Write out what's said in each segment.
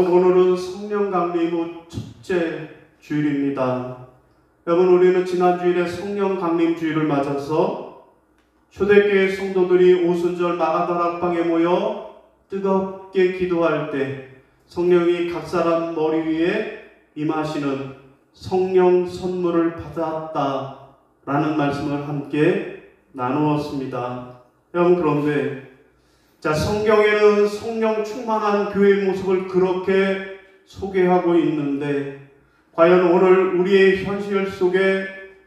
오늘은 성령 강림 후 첫째 주일입니다. 여러분, 우리는 지난 주일에 성령 강림 주일을 맞아서 초대교회 성도들이 오순절 마가다락방에 모여 뜨겁게 기도할 때 성령이 각 사람 머리 위에 임하시는 성령 선물을 받았다라는 말씀을 함께 나누었습니다. 여러분, 그런데 성경에는 성령 충만한 교회의 모습을 그렇게 소개하고 있는데 과연 오늘 우리의 현실 속에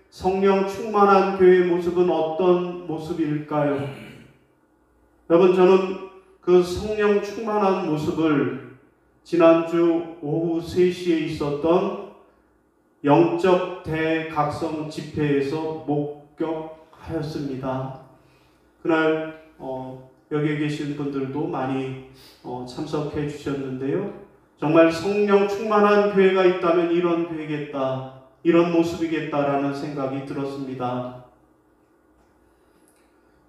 성령 충만한 교회의 모습은 어떤 모습일까요? 여러분, 저는 그 성령 충만한 모습을 지난주 오후 3시에 있었던 영적 대각성 집회에서 목격하였습니다. 그날 여기에 계신 분들도 많이 참석해 주셨는데요. 정말 성령 충만한 교회가 있다면 이런 교회겠다, 이런 모습이겠다라는 생각이 들었습니다.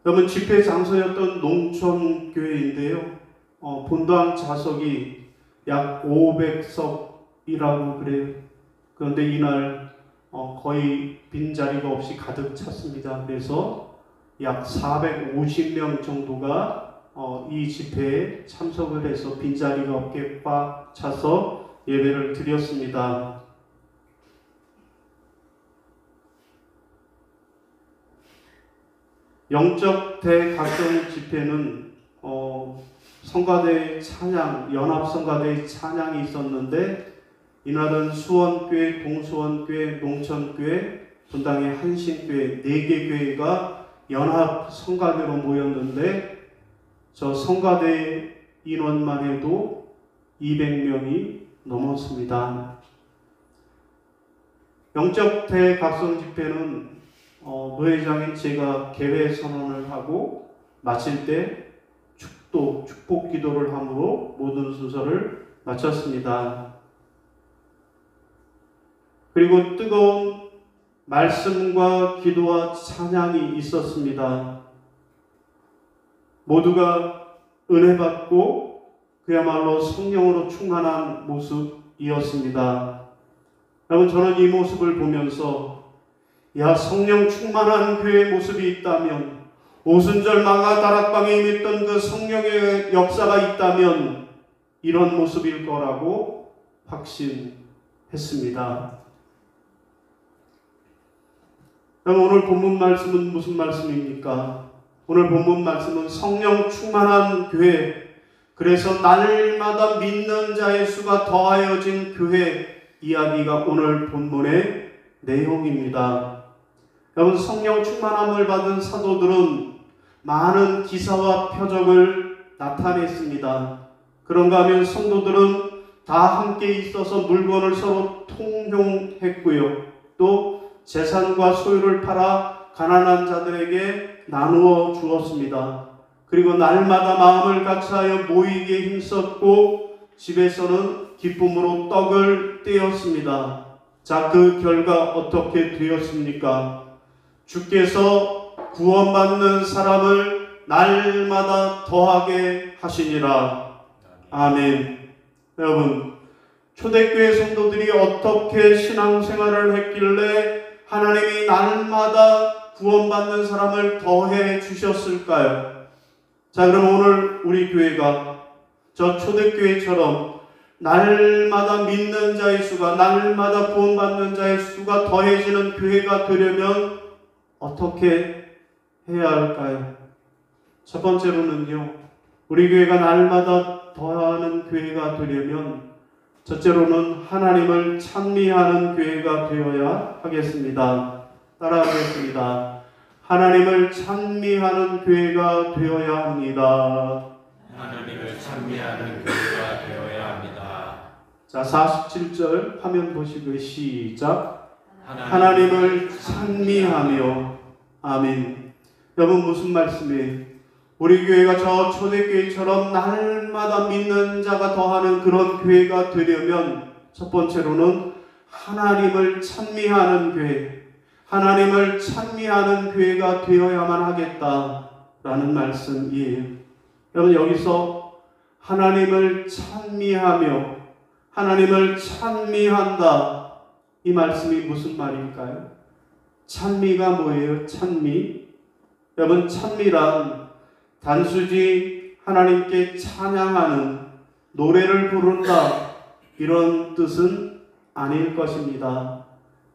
여러분, 집회 장소였던 농촌교회인데요. 본당 좌석이 약 500석이라고 그래요. 그런데 이날 거의 빈자리가 없이 가득 찼습니다. 그래서 약 450명 정도가 이 집회에 참석을 해서 빈자리가 없게 꽉 차서 예배를 드렸습니다. 영적 대각성 집회는 성가대 찬양, 연합성가대 찬양이 있었는데 이날은 수원교회, 동수원교회, 농천교회, 분당의 한신교회 4개 교회가 연합 성가대로 모였는데 저 성가대 인원만 해도 200명이 넘었습니다. 영적 대각성 집회는 노회장인 제가 개회 선언을 하고 마칠 때 축복 기도를 함으로 모든 순서를 마쳤습니다. 그리고 뜨거운 말씀과 기도와 찬양이 있었습니다. 모두가 은혜 받고 그야말로 성령으로 충만한 모습이었습니다. 여러분, 저는 이 모습을 보면서 성령 충만한 교회의 모습이 있다면, 오순절 마가다락방에 임했던 그 성령의 역사가 있다면 이런 모습일 거라고 확신했습니다. 오늘 본문 말씀은 무슨 말씀입니까? 오늘 본문 말씀은 성령 충만한 교회, 그래서 날마다 믿는 자의 수가 더하여진 교회 이야기가 오늘 본문의 내용입니다. 여러분, 성령 충만함을 받은 사도들은 많은 기사와 표적을 나타냈습니다. 그런가 하면 성도들은 다 함께 있어서 물건을 서로 통용했고요. 또 재산과 소유를 팔아 가난한 자들에게 나누어 주었습니다. 그리고 날마다 마음을 같이하여 모이기에 힘썼고 집에서는 기쁨으로 떡을 떼었습니다. 자, 그 결과 어떻게 되었습니까? 주께서 구원받는 사람을 날마다 더하게 하시니라. 아멘. 여러분, 초대교회 성도들이 어떻게 신앙생활을 했길래 하나님이 날마다 구원받는 사람을 더해 주셨을까요? 자, 그럼 오늘 우리 교회가 저 초대교회처럼 날마다 믿는 자의 수가, 날마다 구원받는 자의 수가 더해지는 교회가 되려면 어떻게 해야 할까요? 첫 번째로는요, 우리 교회가 날마다 더하는 교회가 되려면 첫째로는 하나님을 찬미하는 교회가 되어야 하겠습니다. 따라하겠습니다. 하나님을 찬미하는 교회가 되어야 합니다. 하나님을 찬미하는 교회가 되어야 합니다. 자, 47절 화면 보시고 시작. 하나님을 찬미하며. 아멘. 여러분, 무슨 말씀이에요? 우리 교회가 저 초대교회처럼 날마다 믿는 자가 더하는 그런 교회가 되려면 첫 번째로는 하나님을 찬미하는 교회, 하나님을 찬미하는 교회가 되어야만 하겠다라는 말씀이에요. 여러분, 여기서 하나님을 찬미하며 하나님을 찬미한다. 이 말씀이 무슨 말일까요? 찬미가 뭐예요? 찬미? 여러분, 찬미란 단순히 하나님께 찬양하는 노래를 부른다 이런 뜻은 아닐 것입니다.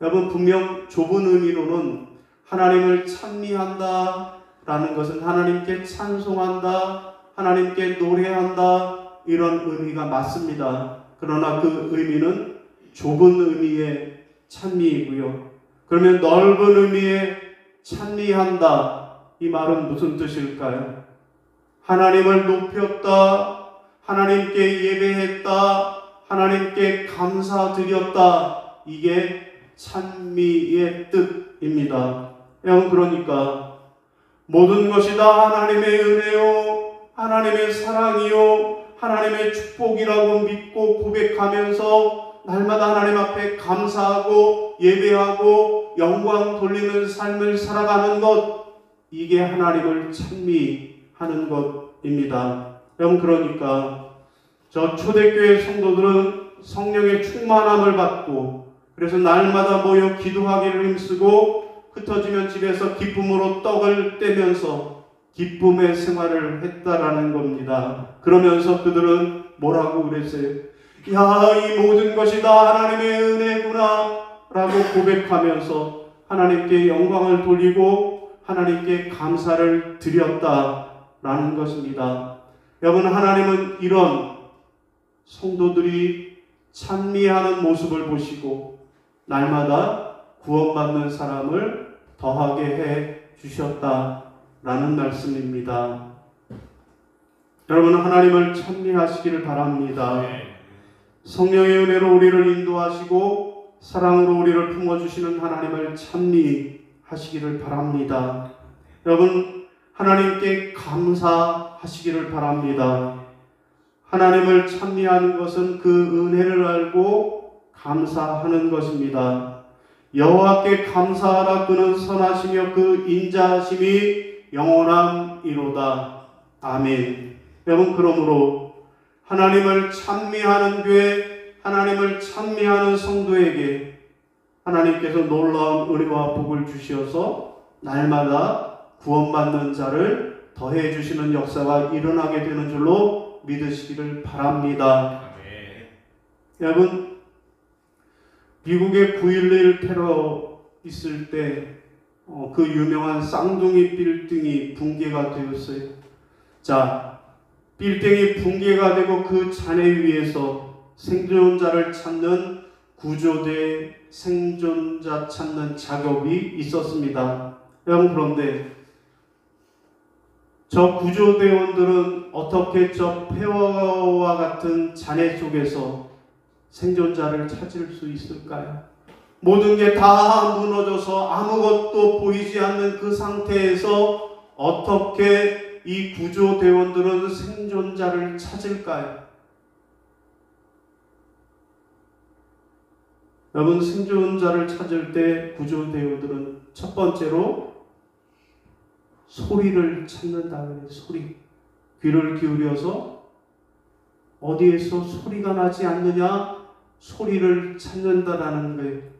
여러분, 분명 좁은 의미로는 하나님을 찬미한다 라는 것은 하나님께 찬송한다, 하나님께 노래한다 이런 의미가 맞습니다. 그러나 그 의미는 좁은 의미의 찬미이고요. 그러면 넓은 의미의 찬미한다, 이 말은 무슨 뜻일까요? 하나님을 높였다, 하나님께 예배했다, 하나님께 감사드렸다, 이게 찬미의 뜻입니다. 여러분, 그러니까 모든 것이 다 하나님의 은혜요, 하나님의 사랑이요, 하나님의 축복이라고 믿고 고백하면서 날마다 하나님 앞에 감사하고 예배하고 영광 돌리는 삶을 살아가는 것, 이게 하나님을 찬미하는 것입니다. 여러분, 그러니까 저 초대교회 성도들은 성령의 충만함을 받고 그래서 날마다 모여 기도하기를 힘쓰고 흩어지면 집에서 기쁨으로 떡을 떼면서 기쁨의 생활을 했다라는 겁니다. 그러면서 그들은 뭐라고 그랬어요? 야, 이 모든 것이 다 하나님의 은혜구나 라고 고백하면서 하나님께 영광을 돌리고 하나님께 감사를 드렸다라는 것입니다. 여러분, 하나님은 이런 성도들이 찬미하는 모습을 보시고 날마다 구원받는 사람을 더하게 해 주셨다라는 말씀입니다. 여러분, 하나님을 찬미하시기를 바랍니다. 성령의 은혜로 우리를 인도하시고 사랑으로 우리를 품어주시는 하나님을 찬미하시기를 바랍니다. 여러분, 하나님께 감사하시기를 바랍니다. 하나님을 찬미하는 것은 그 은혜를 알고 감사하는 것입니다. 여호와께 감사하라. 그는 선하시며 그 인자하심이 영원함이로다. 아멘. 여러분, 그러므로 하나님을 찬미하는 교회, 하나님을 찬미하는 성도에게 하나님께서 놀라운 은혜와 복을 주시어서 날마다 구원받는 자를 더해 주시는 역사가 일어나게 되는 줄로 믿으시기를 바랍니다. 여러분, 미국의 9.11 테러 있을 때 그 유명한 쌍둥이 빌딩이 붕괴가 되었어요. 자, 빌딩이 붕괴가 되고 그 잔해 위에서 생존자를 찾는 구조대 생존자 찾는 작업이 있었습니다. 여러분, 그런데 저 구조대원들은 어떻게 저 폐허와 같은 잔해 속에서 생존자를 찾을 수 있을까요? 모든 게 다 무너져서 아무것도 보이지 않는 그 상태에서 어떻게 이 구조대원들은 생존자를 찾을까요? 여러분, 생존자를 찾을 때 구조대원들은 첫 번째로 소리를 찾는다 그래요. 소리. 귀를 기울여서 어디에서 소리가 나지 않느냐? 소리를 찾는다라는 거예요.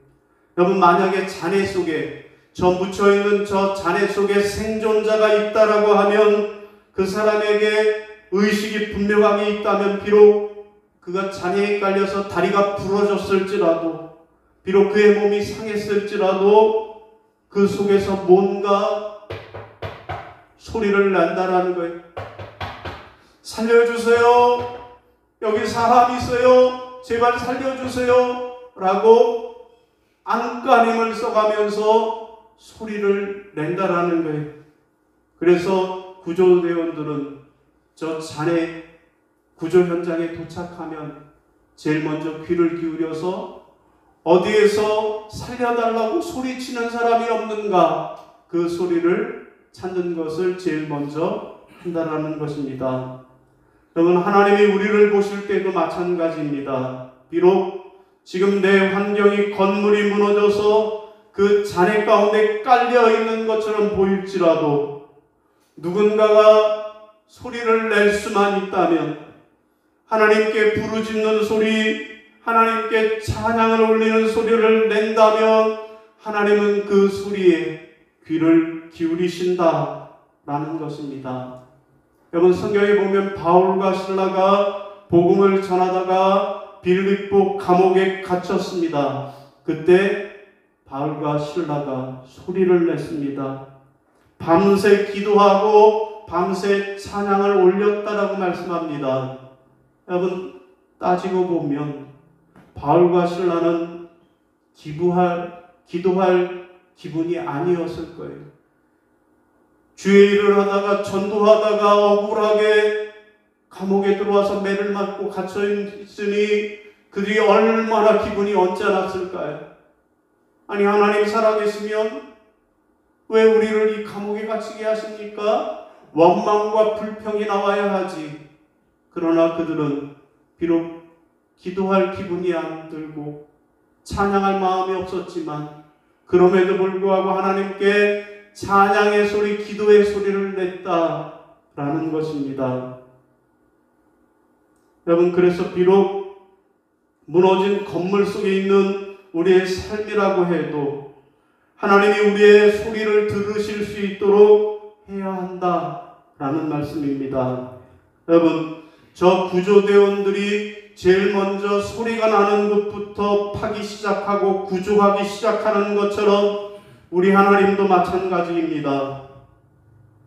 여러분, 만약에 잔해 속에 저 묻혀있는 저 잔해 속에 생존자가 있다라고 하면 그 사람에게 의식이 분명하게 있다면 비록 그가 잔해에 깔려서 다리가 부러졌을지라도 비록 그의 몸이 상했을지라도 그 속에서 뭔가 소리를 낸다라는 거예요. 살려주세요. 여기 사람 있어요. 제발 살려주세요. 라고 안간힘을 써가면서 소리를 낸다라는 거예요. 그래서 구조대원들은 저 잔해 구조 현장에 도착하면 제일 먼저 귀를 기울여서 어디에서 살려달라고 소리치는 사람이 없는가, 그 소리를 찾는 것을 제일 먼저 한다라는 것입니다. 여러분, 하나님이 우리를 보실 때도 마찬가지입니다. 비록 지금 내 환경이 건물이 무너져서 그 잔해 가운데 깔려 있는 것처럼 보일지라도 누군가가 소리를 낼 수만 있다면 하나님께 부르짖는 소리, 하나님께 찬양을 올리는 소리를 낸다면 하나님은 그 소리에 귀를 기울이신다라는 것입니다. 여러분, 성경에 보면 바울과 실라가 복음을 전하다가 빌립보 감옥에 갇혔습니다. 그때 바울과 실라가 소리를 냈습니다. 밤새 기도하고 밤새 찬양을 올렸다라고 말씀합니다. 여러분, 따지고 보면 바울과 실라는 기도할 기분이 아니었을 거예요. 주의 일을 하다가 전도하다가 억울하게 감옥에 들어와서 매를 맞고 갇혀 있으니 그들이 얼마나 기분이 언짢았을까요? 아니, 하나님 살아계시면 왜 우리를 이 감옥에 갇히게 하십니까? 원망과 불평이 나와야 하지. 그러나 그들은 비록 기도할 기분이 안 들고 찬양할 마음이 없었지만 그럼에도 불구하고 하나님께 찬양의 소리, 기도의 소리를 냈다라는 것입니다. 여러분, 그래서 비록 무너진 건물 속에 있는 우리의 삶이라고 해도 하나님이 우리의 소리를 들으실 수 있도록 해야 한다라는 말씀입니다. 여러분, 저 구조대원들이 제일 먼저 소리가 나는 곳부터 파기 시작하고 구조하기 시작하는 것처럼 우리 하나님도 마찬가지입니다.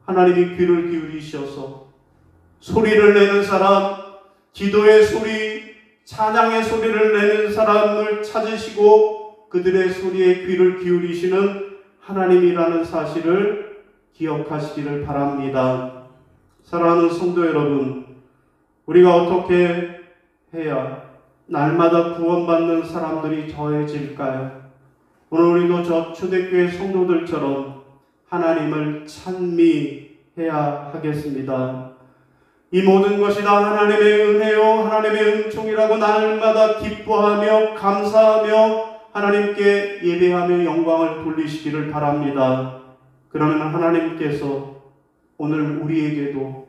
하나님이 귀를 기울이셔서 소리를 내는 사람, 기도의 소리, 찬양의 소리를 내는 사람을 찾으시고 그들의 소리에 귀를 기울이시는 하나님이라는 사실을 기억하시기를 바랍니다. 사랑하는 성도 여러분, 우리가 어떻게 해야 날마다 구원받는 사람들이 더해질까요? 오늘 우리도 저 초대교회 성도들처럼 하나님을 찬미해야 하겠습니다. 이 모든 것이 다 하나님의 은혜요 하나님의 은총이라고 날마다 기뻐하며 감사하며 하나님께 예배하며 영광을 돌리시기를 바랍니다. 그러면 하나님께서 오늘 우리에게도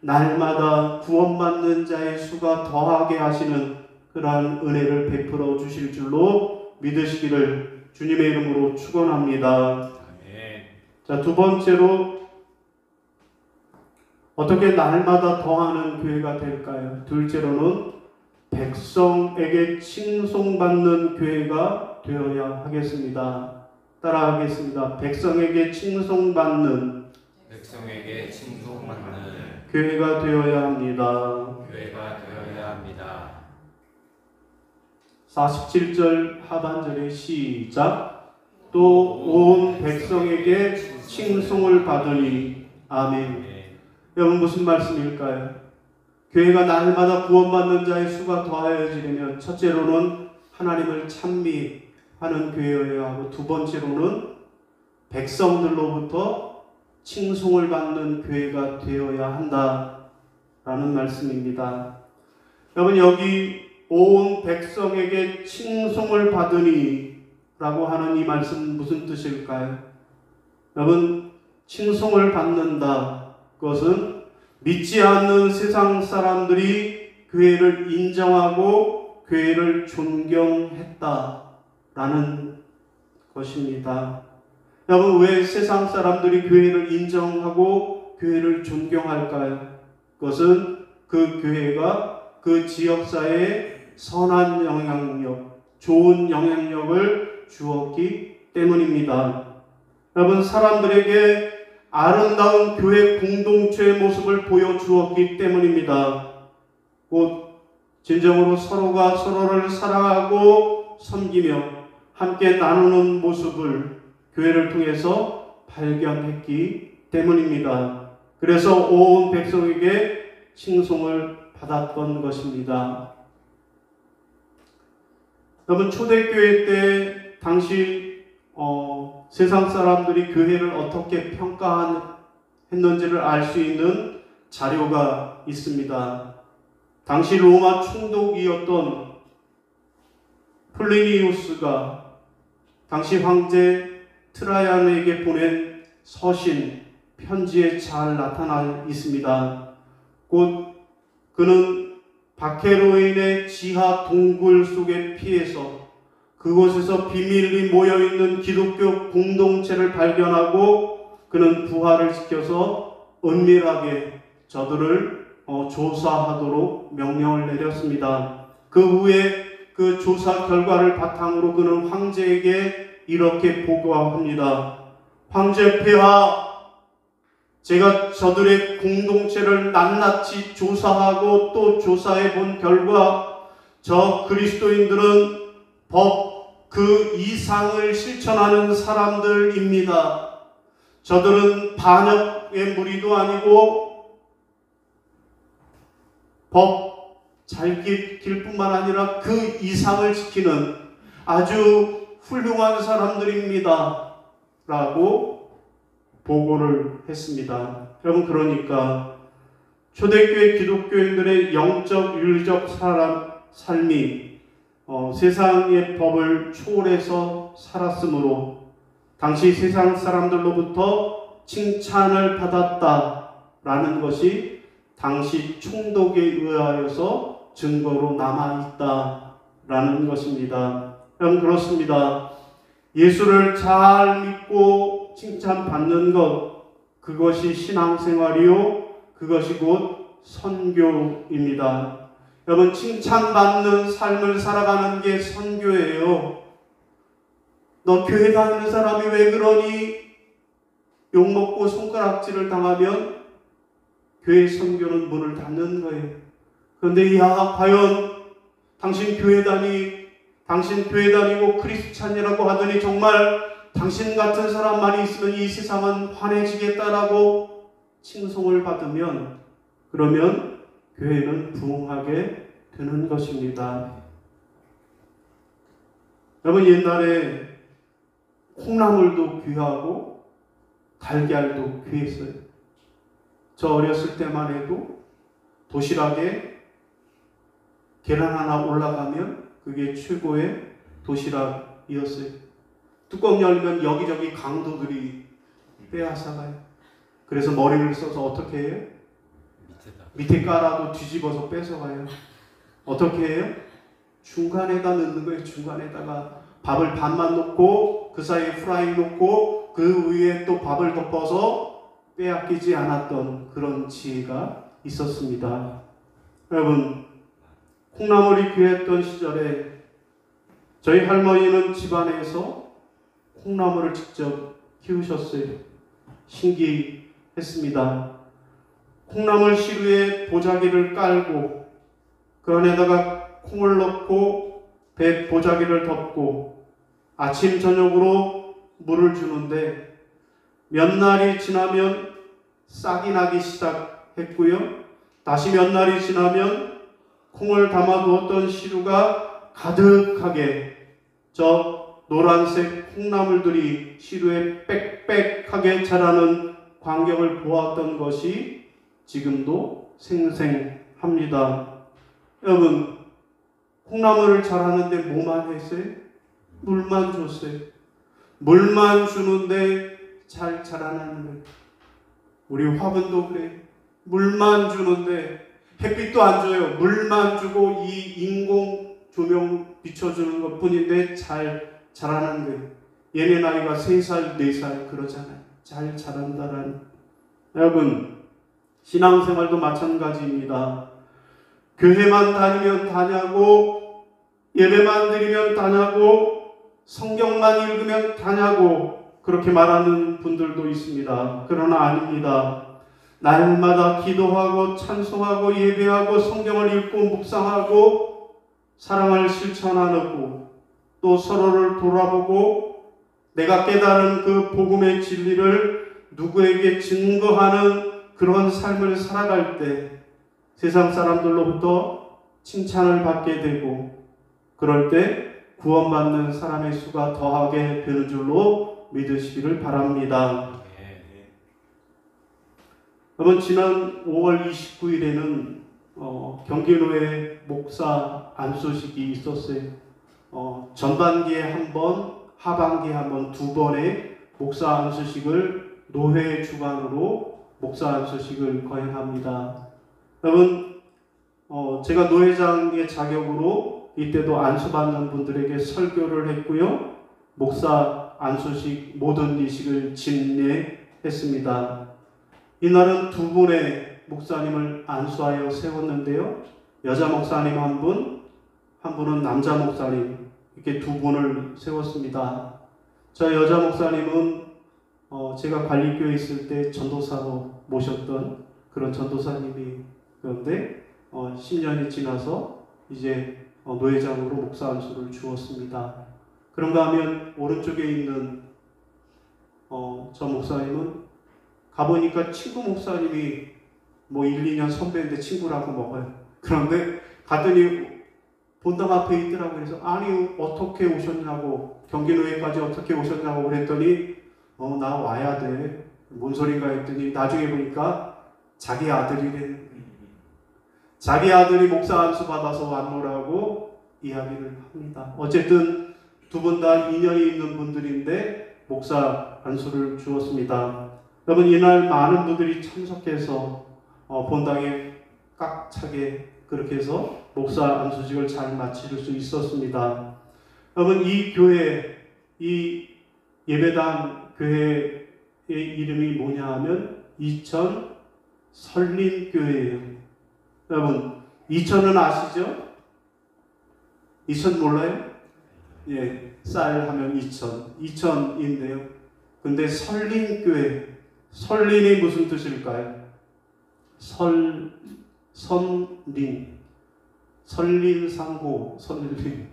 날마다 구원받는 자의 수가 더하게 하시는 그러한 은혜를 베풀어 주실 줄로 믿으시기를 주님의 이름으로 축원합니다. 자, 두 번째로 어떻게 날마다 더하는 교회가 될까요? 둘째로는 백성에게 칭송받는 교회가 되어야 하겠습니다. 따라하겠습니다. 백성에게 칭송받는 교회가 되어야 합니다. 47절 하반절의 시작. 또 온 백성에게 칭송을 받으니. 아멘. 여러분, 무슨 말씀일까요? 교회가 날마다 구원받는 자의 수가 더하여지려면 첫째로는 하나님을 찬미하는 교회여야 하고 두 번째로는 백성들로부터 칭송을 받는 교회가 되어야 한다라는 말씀입니다. 여러분, 여기 온 백성에게 칭송을 받으니 라고 하는 이 말씀은 무슨 뜻일까요? 여러분, 칭송을 받는다. 그것은 믿지 않는 세상 사람들이 교회를 인정하고 교회를 존경했다라는 것입니다. 여러분, 왜 세상 사람들이 교회를 인정하고 교회를 존경할까요? 그것은 그 교회가 그 지역사회에 선한 영향력, 좋은 영향력을 주었기 때문입니다. 여러분, 사람들에게 아름다운 교회 공동체의 모습을 보여주었기 때문입니다. 곧 진정으로 서로가 서로를 사랑하고 섬기며 함께 나누는 모습을 교회를 통해서 발견했기 때문입니다. 그래서 온 백성에게 칭송을 받았던 것입니다. 여러분, 초대교회 때 당시 세상 사람들이 교회를 어떻게 평가했는지를 알 수 있는 자료가 있습니다. 당시 로마 총독이었던 플리니우스가 당시 황제 트라이안에게 보낸 서신, 편지에 잘 나타나 있습니다. 곧 그는 박해로 인해 지하 동굴 속에 피해서 그곳에서 비밀리 모여있는 기독교 공동체를 발견하고 그는 부활을 시켜서 은밀하게 저들을 조사하도록 명령을 내렸습니다. 그 후에 그 조사 결과를 바탕으로 그는 황제에게 이렇게 보고합니다. 황제 폐하, 제가 저들의 공동체를 낱낱이 조사하고 또 조사해 본 결과 저 그리스도인들은 법 그 이상을 실천하는 사람들입니다. 저들은 반역의 무리도 아니고 법 잘 지킬 뿐만 아니라 그 이상을 지키는 아주 훌륭한 사람들입니다. 라고 보고를 했습니다. 여러분, 그러니까 초대교회 기독교인들의 영적 윤리적 삶이 세상의 법을 초월해서 살았으므로 당시 세상 사람들로부터 칭찬을 받았다라는 것이 당시 총독에 의하여서 증거로 남아있다라는 것입니다. 여러분, 그렇습니다. 예수를 잘 믿고 칭찬받는 것, 그것이 신앙생활이요, 그것이 곧 선교입니다. 여러분, 칭찬받는 삶을 살아가는 게 선교예요. 너 교회 다니는 사람이 왜 그러니? 욕먹고 손가락질을 당하면 교회 선교는 문을 닫는 거예요. 그런데 과연 당신 교회 다니고 크리스찬이라고 하더니 정말 당신 같은 사람만이 있으면 이 세상은 환해지겠다라고 칭송을 받으면, 그러면 교회는 부흥하게 되는 것입니다. 여러분, 옛날에 콩나물도 귀하고 달걀도 귀했어요. 저 어렸을 때만 해도 도시락에 계란 하나 올라가면 그게 최고의 도시락이었어요. 뚜껑 열면 여기저기 강도들이 빼앗아가요. 그래서 머리를 써서 어떻게 해요? 밑에 깔아도 뒤집어서 뺏어가요. 어떻게 해요? 중간에다 넣는 거예요. 중간에다가 밥을 반만 놓고 그 사이에 후라이 놓고 그 위에 또 밥을 덮어서 빼앗기지 않았던 그런 지혜가 있었습니다. 여러분, 콩나물이 귀했던 시절에 저희 할머니는 집안에서 콩나물을 직접 키우셨어요. 신기했습니다. 콩나물 시루에 보자기를 깔고 그 안에다가 콩을 넣고 배 보자기를 덮고 아침 저녁으로 물을 주는데 몇 날이 지나면 싹이 나기 시작했고요. 다시 몇 날이 지나면 콩을 담아두었던 시루가 가득하게 저 노란색 콩나물들이 시루에 빽빽하게 자라는 광경을 보았던 것이 지금도 생생합니다. 여러분, 콩나물을 자라는데 뭐만 했어요? 물만 줬어요. 물만 주는데 잘 자라나는 거예요. 우리 화분도 그래. 물만 주는데 햇빛도 안 줘요. 물만 주고 이 인공 조명 비춰주는 것 뿐인데 잘 자라는 거예요. 얘네 나이가 3살, 4살 그러잖아요. 잘 자란다라는. 여러분, 신앙생활도 마찬가지입니다. 교회만 다니면 다냐고, 예배만 드리면 다냐고, 성경만 읽으면 다냐고 그렇게 말하는 분들도 있습니다. 그러나 아닙니다. 날마다 기도하고 찬송하고 예배하고 성경을 읽고 묵상하고 사랑을 실천하고 또 서로를 돌아보고 내가 깨달은 그 복음의 진리를 누구에게 증거하는 그런 삶을 살아갈 때 세상 사람들로부터 칭찬을 받게 되고 그럴 때 구원받는 사람의 수가 더하게 되는 줄로 믿으시기를 바랍니다. 여러분, 지난 5월 29일에는 경기로에 목사 안수식이 있었어요. 전반기에 한 번, 하반기에 한 번, 2번의 목사 안수식을 노회 주관으로 목사 안수식을 거행합니다. 여러분, 제가 노회장의 자격으로 이때도 안수받는 분들에게 설교를 했고요. 목사 안수식 모든 이식을 진례했습니다. 이날은 두 분의 목사님을 안수하여 세웠는데요. 여자 목사님 한 분은 남자 목사님, 이렇게 두 분을 세웠습니다. 저 여자 목사님은 제가 관리교회에 있을 때 전도사로 모셨던 그런 전도사님이, 그런데 10년이 지나서 이제 노회장으로 목사 안수를 주었습니다. 그런가 하면 오른쪽에 있는 저 목사님은 가보니까 친구 목사님이 1, 2년 선배인데 친구라고 먹어요. 그런데 갔더니 본당 앞에 있더라고요. 그래서 아니 어떻게 오셨냐고, 경기노예까지 어떻게 오셨냐고 그랬더니 나 와야 돼. 뭔 소린가 했더니 나중에 보니까 자기 아들이래. 자기 아들이 목사 안수 받아서 왔노라고 이야기를 합니다. 어쨌든 두 분 다 인연이 있는 분들인데 목사 안수를 주었습니다. 여러분, 이날 많은 분들이 참석해서 본당에 꽉 차게 그렇게 해서 목사 안수직을 잘 마칠 수 있었습니다. 여러분, 이 교회, 이 예배당 교회의 이름이 뭐냐 하면 이천 설린교회예요. 여러분, 이천은 아시죠? 이천 몰라요? 예, 쌀 하면 이천인데요. 근데 설린교회, 설린이 무슨 뜻일까요? 설린상고, 설린.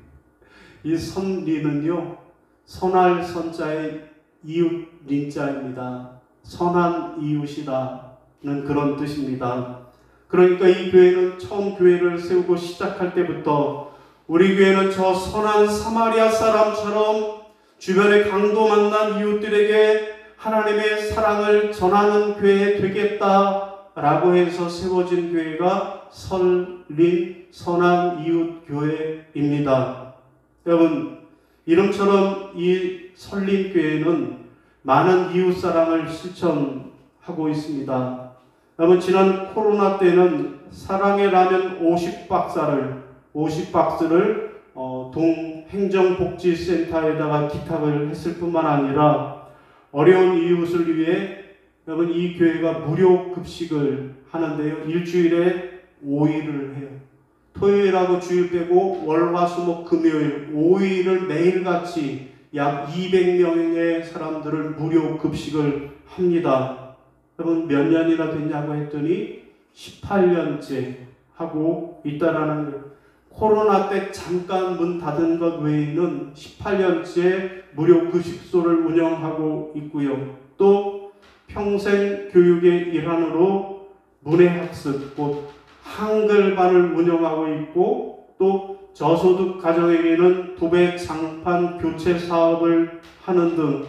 이 선린은요, 선할 선자의 이웃 린자입니다. 선한 이웃이라는 그런 뜻입니다. 그러니까 이 교회는 처음 교회를 세우고 시작할 때부터 우리 교회는 저 선한 사마리아 사람처럼 주변에 강도 만난 이웃들에게 하나님의 사랑을 전하는 교회 되겠다라고 해서 세워진 교회가 설린 선한 이웃 교회입니다. 여러분, 이름처럼 이 설린 교회는 많은 이웃 사랑을 실천하고 있습니다. 여러분, 지난 코로나 때는 사랑의 라면 50박스를 동행정복지센터에다가 기탁을 했을 뿐만 아니라 어려운 이웃을 위해 여러분 이 교회가 무료 급식을 하는데요. 일주일에 5일을 해요. 토요일하고 주일 빼고 월, 화, 수, 목, 금요일 5일을 매일같이 약 200명의 사람들을 무료 급식을 합니다. 여러분 몇 년이나 됐냐고 했더니 18년째 하고 있다라는 거예요. 코로나 때 잠깐 문 닫은 것 외에는 18년째 무료 급식소를 운영하고 있고요. 또 평생 교육의 일환으로 문해학습, 곧 한글반을 운영하고 있고, 또 저소득 가정에게는 도배 장판 교체 사업을 하는 등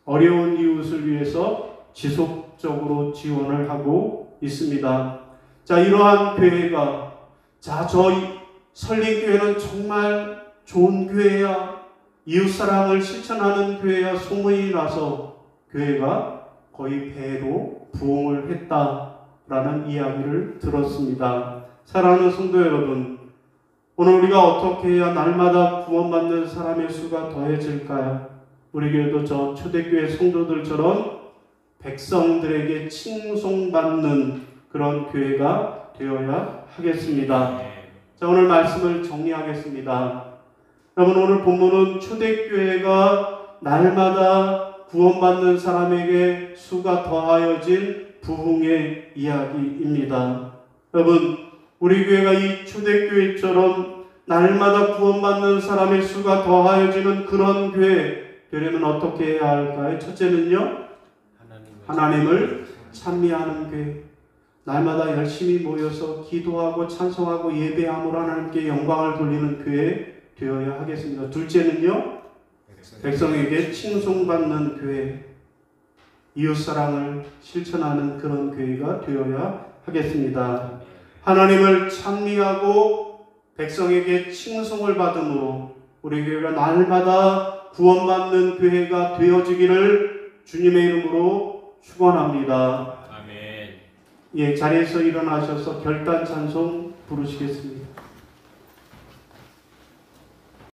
어려운 이웃을 위해서 지속적으로 지원을 하고 있습니다. 자, 이러한 교회가, 저희 설린교회는 정말 좋은 교회야, 이웃사랑을 실천하는 교회야 소문이 나서 교회가 거의 배로 부흥을 했다라는 이야기를 들었습니다. 사랑하는 성도 여러분, 오늘 우리가 어떻게 해야 날마다 구원받는 사람의 수가 더해질까요? 우리 교회도 저 초대교회 성도들처럼 백성들에게 칭송받는 그런 교회가 되어야 하겠습니다. 자, 오늘 말씀을 정리하겠습니다. 여러분, 오늘 본문은 초대교회가 날마다 구원받는 사람에게 수가 더하여진 부흥의 이야기입니다. 여러분, 우리 교회가 이 초대교회처럼 날마다 구원받는 사람의 수가 더하여지는 그런 교회 되려면 어떻게 해야 할까요? 첫째는요, 하나님을 찬미하는 교회. 날마다 열심히 모여서 기도하고 찬송하고 예배함으로 하나님께 영광을 돌리는 교회 되어야 하겠습니다. 둘째는요, 백성에게 칭송받는 교회, 이웃사랑을 실천하는 그런 교회가 되어야 하겠습니다. 하나님을 찬미하고 백성에게 칭송을 받음으로 우리 교회가 날마다 구원받는 교회가 되어지기를 주님의 이름으로 축원합니다. 아멘. 예, 자리에서 일어나셔서 결단 찬송 부르시겠습니다.